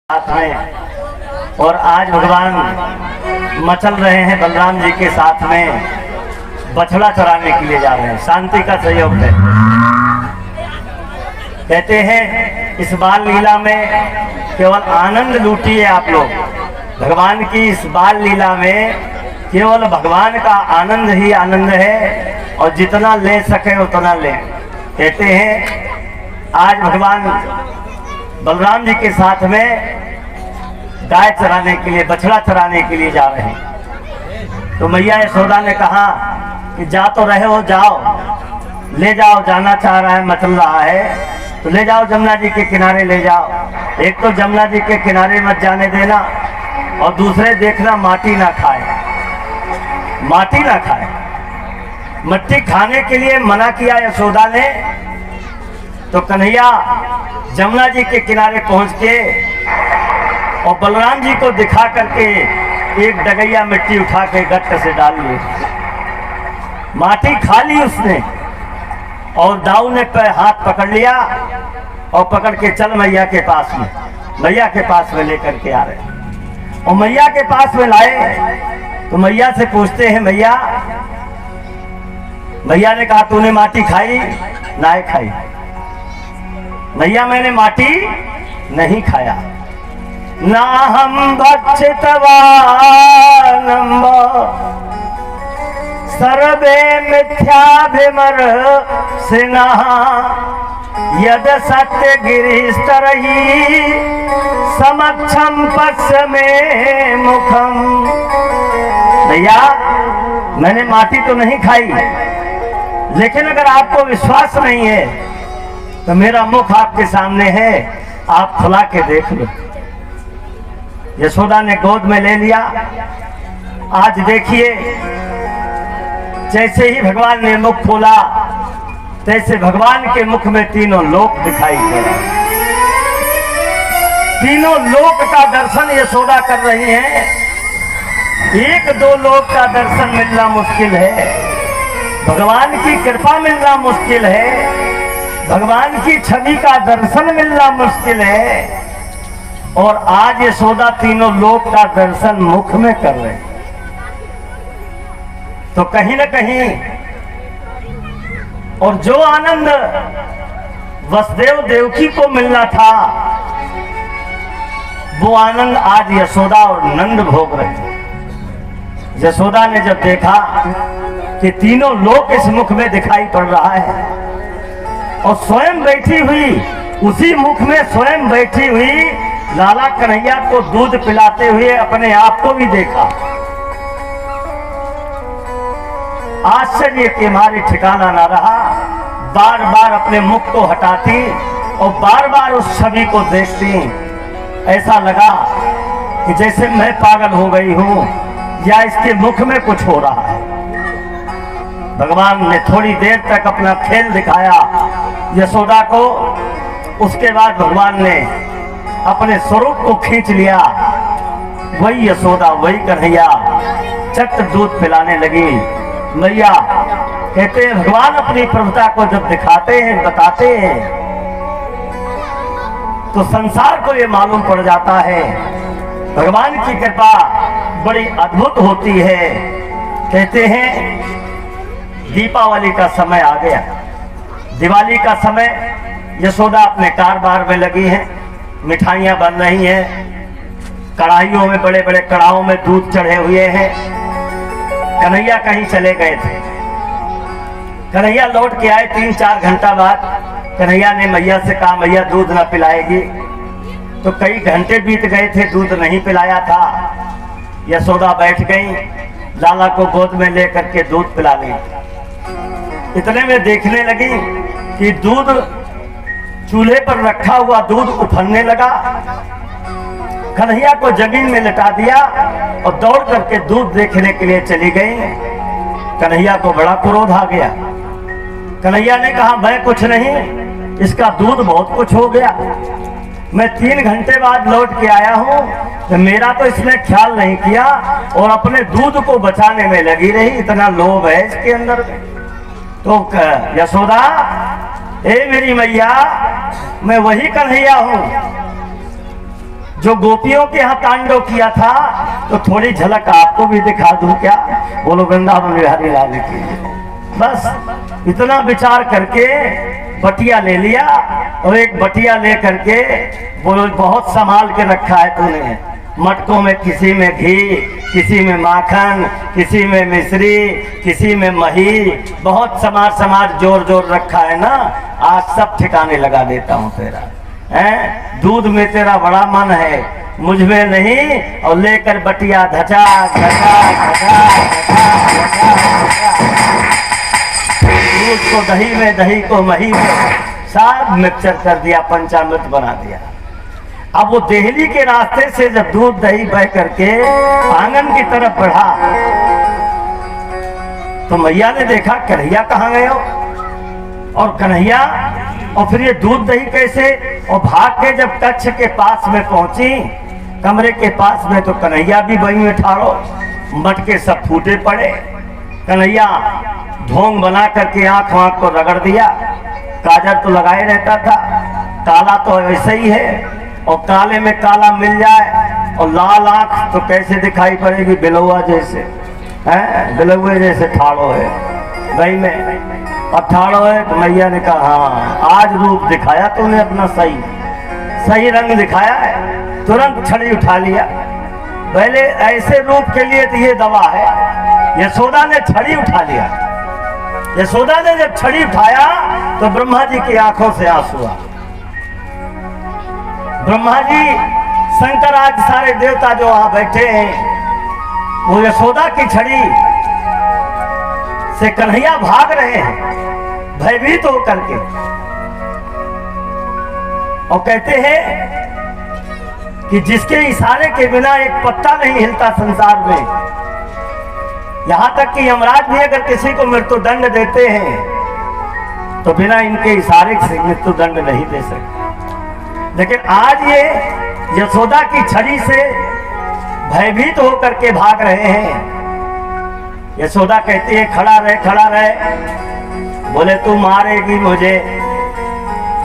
साथ हैं और आज भगवान मचल रहे हैं बलराम जी के साथ में बछड़ा चराने के लिए जा रहे हैं। शांति का सहयोग है। कहते हैं इस बाल लीला में केवल आनंद लूटिए आप लोग। भगवान की इस बाल लीला में केवल भगवान का आनंद ही आनंद है और जितना ले सके उतना ले। कहते हैं आज भगवान बलराम जी के साथ में गाय चराने के लिए, बछड़ा चराने के लिए जा रहे हैं। तो मैया यशोदा ने कहा कि जा तो रहे हो, जाओ, ले जाओ, जाना चाह रहा है, मचल रहा है तो ले जाओ, जमुना जी के किनारे ले जाओ। एक तो जमुना जी के किनारे मत जाने देना और दूसरे देखना माटी ना खाए, माटी ना खाए। मट्टी खाने के लिए मना किया यशोदा ने। तो कन्हैया जमुना जी के किनारे पहुंच के और बलराम जी को दिखा करके एक डगैया मिट्टी उठा के गट्ट से डाल ली, माटी खा ली उसने और दाऊ ने हाथ पकड़ लिया और पकड़ के चल मैया के पास में, मैया के पास में लेकर के आ रहे। और मैया के पास में लाए तो मैया से पूछते हैं, मैया, मैया ने कहा तूने माटी खाई? ना खाई मैया, मैंने माटी नहीं खाया। ना हम भक्षितवानम्ब सर्वे मिथ्याभिमर सिन्हा यद सत्य गिरिस्तरही समक्षम पश्य में मुखम। भैया मैंने माटी तो नहीं खाई, लेकिन अगर आपको विश्वास नहीं है तो मेरा मुख आपके सामने है, आप खुला के देख लो। यशोदा ने गोद में ले लिया। आज देखिए जैसे ही भगवान ने मुख खोला तैसे भगवान के मुख में तीनों लोक दिखाई दे रहे। तीनों लोक का दर्शन यशोदा कर रही हैं। एक दो लोक का दर्शन मिलना मुश्किल है, भगवान की कृपा मिलना मुश्किल है, भगवान की छवि का दर्शन मिलना मुश्किल है। और आज यशोदा तीनों लोक का दर्शन मुख में कर रहे हैं। तो कहीं न कहीं और जो आनंद वसुदेव देवकी को मिलना था वो आनंद आज यशोदा और नंद भोग रहे थे। यशोदा ने जब देखा कि तीनों लोक इस मुख में दिखाई पड़ रहा है और स्वयं बैठी हुई उसी मुख में स्वयं बैठी हुई लाला कन्हैया को दूध पिलाते हुए अपने आप को भी देखा। आश्चर्य के मारे ठिकाना ना रहा। बार बार अपने मुख को हटाती और बार बार उस छवि को देखती। ऐसा लगा कि जैसे मैं पागल हो गई हूं या इसके मुख में कुछ हो रहा है। भगवान ने थोड़ी देर तक अपना खेल दिखाया यशोदा को। उसके बाद भगवान ने अपने स्वरूप को खींच लिया। वही यशोदा, वही कन्हैया चट दूध पिलाने लगी। मैया कहते हैं भगवान अपनी प्रभुता को जब दिखाते हैं, बताते हैं तो संसार को ये मालूम पड़ जाता है भगवान की कृपा बड़ी अद्भुत होती है। कहते हैं दीपावली का समय आ गया, दिवाली का समय। यशोदा अपने कारोबार में लगी हैं, मिठाइयां बन रही हैं, कढ़ाइयों में, बड़े बड़े कड़ाहों में दूध चढ़े हुए हैं। कन्हैया कहीं चले गए थे। कन्हैया लौट के आए 3-4 घंटा बाद। कन्हैया ने मैया से कहा मैया दूध ना पिलाएगी, तो कई घंटे बीत गए थे, दूध नहीं पिलाया था। यशोदा बैठ गई, लाला को गोद में लेकर के दूध पिला ली। इतने में देखने लगी कि दूध चूल्हे पर रखा हुआ दूध उफनने लगा। कन्हैया को जमीन में लिटा दिया और दौड़ करके दूध देखने के लिए चली गई। कन्हैया को बड़ा क्रोध आ गया। कन्हैया ने कहा मैं कुछ नहीं, इसका दूध बहुत कुछ हो गया। मैं 3 घंटे बाद लौट के आया हूं तो मेरा तो इसने ख्याल नहीं किया और अपने दूध को बचाने में लगी रही। इतना लोभ है इसके अंदर। तो यशोदा, ए मेरी मैया, मैं वही कन्हैया हूं जो गोपियों के यहाँ तांडव किया था, तो थोड़ी झलक आपको भी दिखा दूं क्या? बोलो वृंदावन बिहारी लाल की। बस इतना विचार करके बटिया ले लिया, और एक बटिया ले करके बोलो बहुत संभाल के रखा है तूने। मटकों में किसी में घी, किसी में माखन, किसी में मिश्री, किसी में मही, बहुत समार जोर जोर रखा है ना। आज सब ठिकाने लगा देता हूँ तेरा, हैं? दूध में तेरा बड़ा मन है, मुझ में नहीं। और लेकर बटिया धचा धचा धचा दूध को दही में, दही को मही में, सब मिक्सर कर दिया, पंचामृत बना दिया। अब वो देहली के रास्ते से जब दूध दही बह करके आंगन की तरफ बढ़ा, तो मैया ने देखा कन्हैया कहाँ गए हो, और कन्हैया, और फिर ये दूध दही कैसे? और भाग के जब कक्ष के पास में पहुंची, कमरे के पास में, तो कन्हैया भी वहीं में ठाड़ो, मटके सब फूटे पड़े। कन्हैया ढोंग बना करके आंख वाँख को रगड़ दिया। काजल तो लगाए रहता था, काला तो वैसे ही है, और काले में काला मिल जाए और लाल आंख तो कैसे दिखाई पड़ेगी? बिलौआ जैसे, हैं? बिलौए जैसे ठाड़ो है भाई में, और ठाड़ो है। तो मैया ने कहा हाँ, आज रूप दिखाया तूने अपना, सही रंग दिखाया है। तुरंत छड़ी उठा लिया। पहले ऐसे रूप के लिए तो ये दवा है। यशोदा ने छड़ी उठा लिया। यशोदा ने जब छड़ी उठाया तो ब्रह्मा जी की आंखों से आंसू आ। ब्रह्मा जी, शंकर, आज सारे देवता जो वहां बैठे हैं, वो यशोदा की छड़ी से कन्हैया भाग रहे हैं भयभीत होकर के, और कहते हैं कि जिसके इशारे के बिना एक पत्ता नहीं हिलता संसार में। यहां तक कि यमराज भी अगर किसी को मृत्युदंड देते हैं तो बिना इनके इशारे से मृत्युदंड नहीं दे सकते। लेकिन आज ये यशोदा की छड़ी से भयभीत होकर के भाग रहे हैं। यशोदा कहती है खड़ा रहे, खड़ा रहे। बोले तू मारेगी मुझे?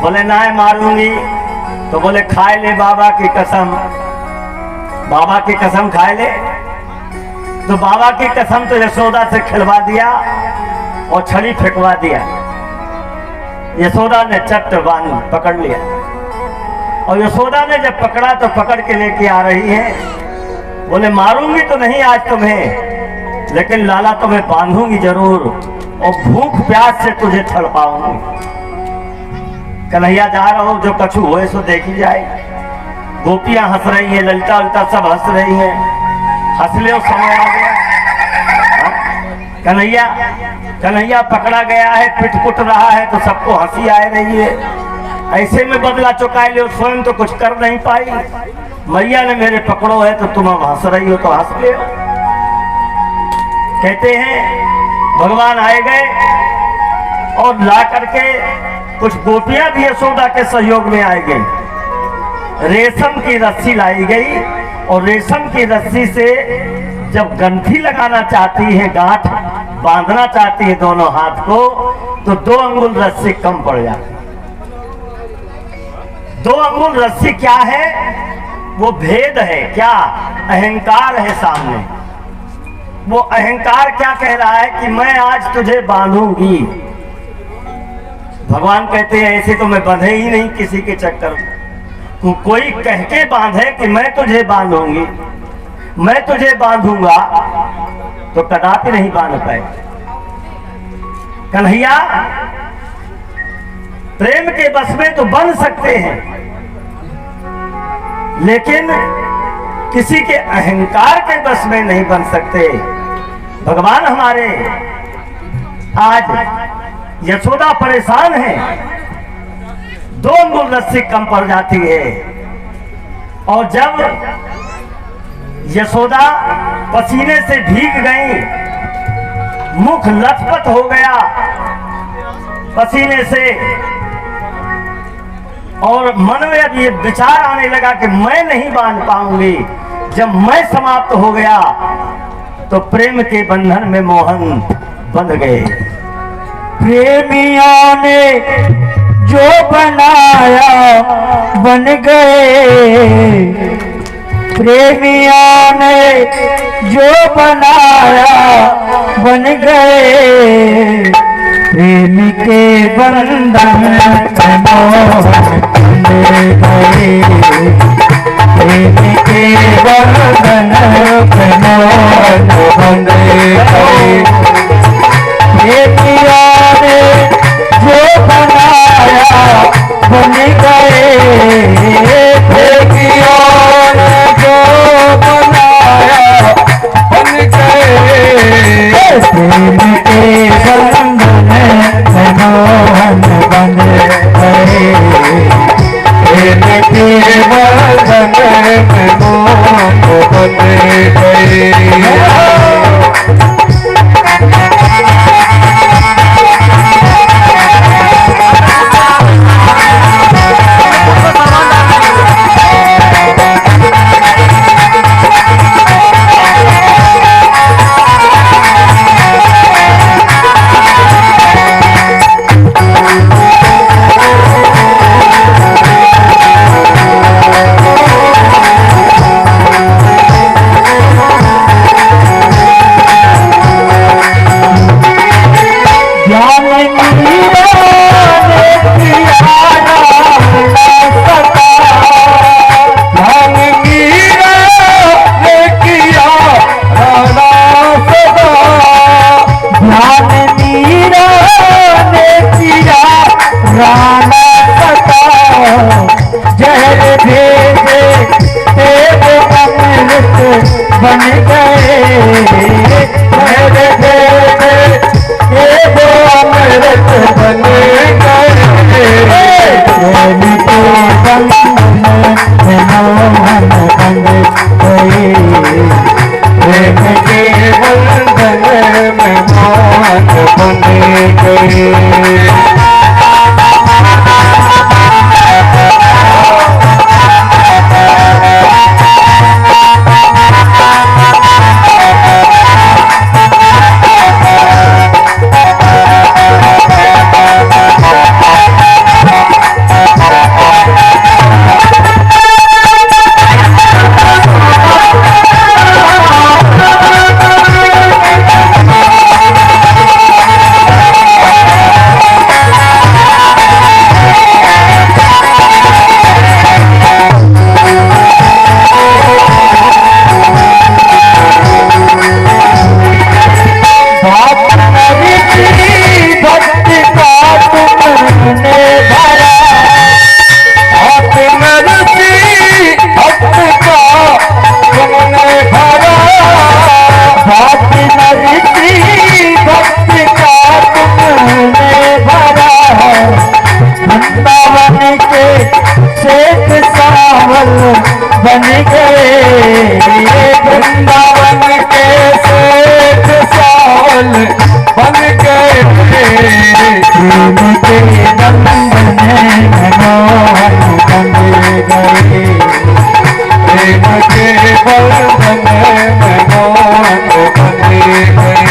बोले ना मारूंगी। तो बोले खाए ले बाबा की कसम, बाबा की कसम खाए ले। तो बाबा की कसम तो यशोदा से खिलवा दिया और छड़ी फेंकवा दिया। यशोदा ने चट बांध पकड़ लिया, और यशोदा ने जब पकड़ा तो पकड़ के लेके आ रही है। बोले मारूंगी तो नहीं आज तुम्हें, लेकिन लाला तुम्हें बांधूंगी जरूर, और भूख प्यास से तुझे तड़पाऊंगी। कन्हैया जा रहा हो, जो कछु हुए सो देखी जाए। गोपियां हंस रही हैं, ललिता उल्टा सब हंस रही हैं। हंस ले, समय आ गया। कन्हैया पकड़ा गया है, पिट रहा है, तो सबको हंसी आ रही है। ऐसे में बदला चुकाए ले, स्वयं तो कुछ कर नहीं पाई। मैया ने मेरे पकड़ो है तो तुम अब हंस रही हो, तो हंस ले। कहते हैं भगवान आए गए, और ला करके कुछ गोपियां भी यशोदा के सहयोग में आई गई। रेशम की रस्सी लाई गई, और रेशम की रस्सी से जब गंठी लगाना चाहती है, गांठ बांधना चाहती है दोनों हाथ को, तो 2 अंगुल रस्सी कम पड़ जाती। 2 अंगुल रस्सी क्या है? वो भेद है, क्या अहंकार है सामने। वो अहंकार क्या कह रहा है कि मैं आज तुझे बांधूंगी। भगवान कहते हैं ऐसे तो मैं बंधे ही नहीं किसी के चक्कर में। तो कोई कह के बांधे कि मैं तुझे बांधूंगी, मैं तुझे बांधूंगा, तो कदापि नहीं बांध पाए। कन्हैया प्रेम के बस में तो बन सकते हैं, लेकिन किसी के अहंकार के बस में नहीं बन सकते। भगवान हमारे आज यशोदा परेशान है, 2 अंगुल रस्सी कम पड़ जाती है। और जब यशोदा पसीने से भीग गई, मुख लथपथ हो गया पसीने से, और मन में अब ये विचार आने लगा कि मैं नहीं बांध पाऊंगी। जब मैं समाप्त हो गया तो प्रेम के बंधन में मोहन बंध गए। प्रेमियों ने जो बनाया बन गए, प्रेमियों ने जो बनाया बन गए, प्रेम के बंधन में मोहन बन गए, प्रेम के बंधन में मोहन बन गए। प्रेमियों ने जो बनाया बन गए, प्रेमियों ने जो बनाया बन गए, प्रेम के बंधन में मोहन बन गए, प्रेम के बंधन में मोहन बन गए। बन गए, मेरे देवे ये दो अमृत बन गए, प्रेम के बंधन में मोहन बन गए, प्रेम के बंधन में मोहन बन गए। बन गए, वृंदावन के सेठ सावल बन गए, प्रेम के बंधन में मोहन बन गए, प्रेम के बंधन में मोहन बन गए।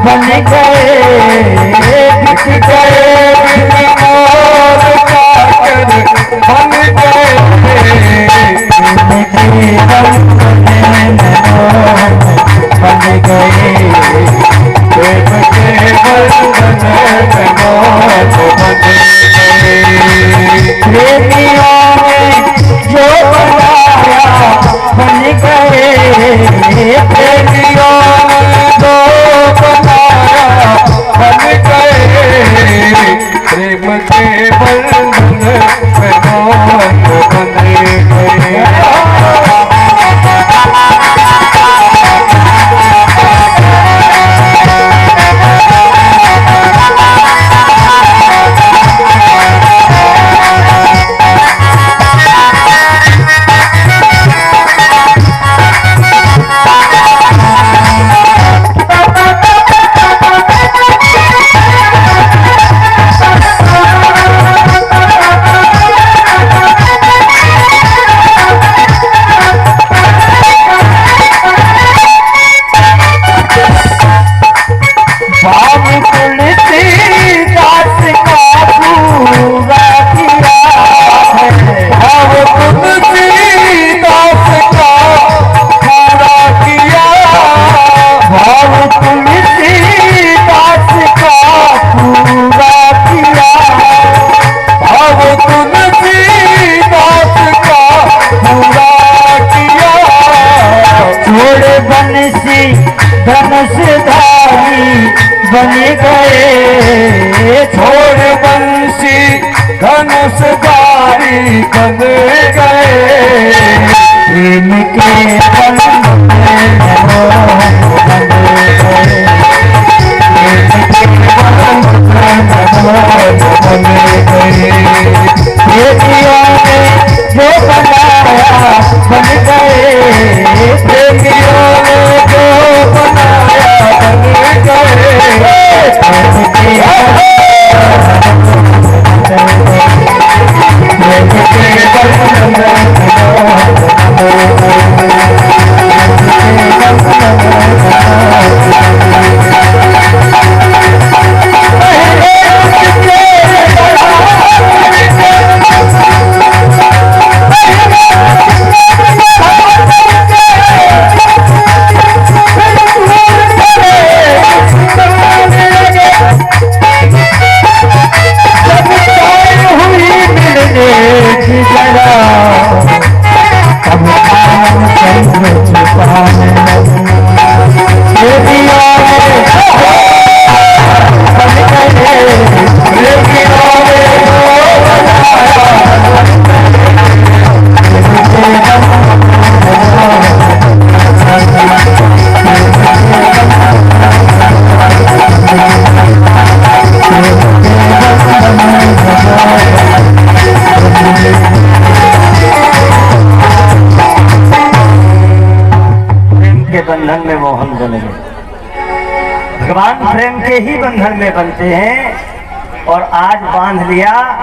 बन गए, दिख गए मोर काकर बन गए, धनुषधारी बन गए। छोड़ बंसी धनुषधारी बन गए। प्रेम के बंधन में बन गए। प्रेमियों ने जो बनाया बन गए। प्रेमियों ने जो बनाया बन बंधन में मोहन बन गए। भगवान प्रेम के ही बंधन में बनते हैं और आज बांध लिया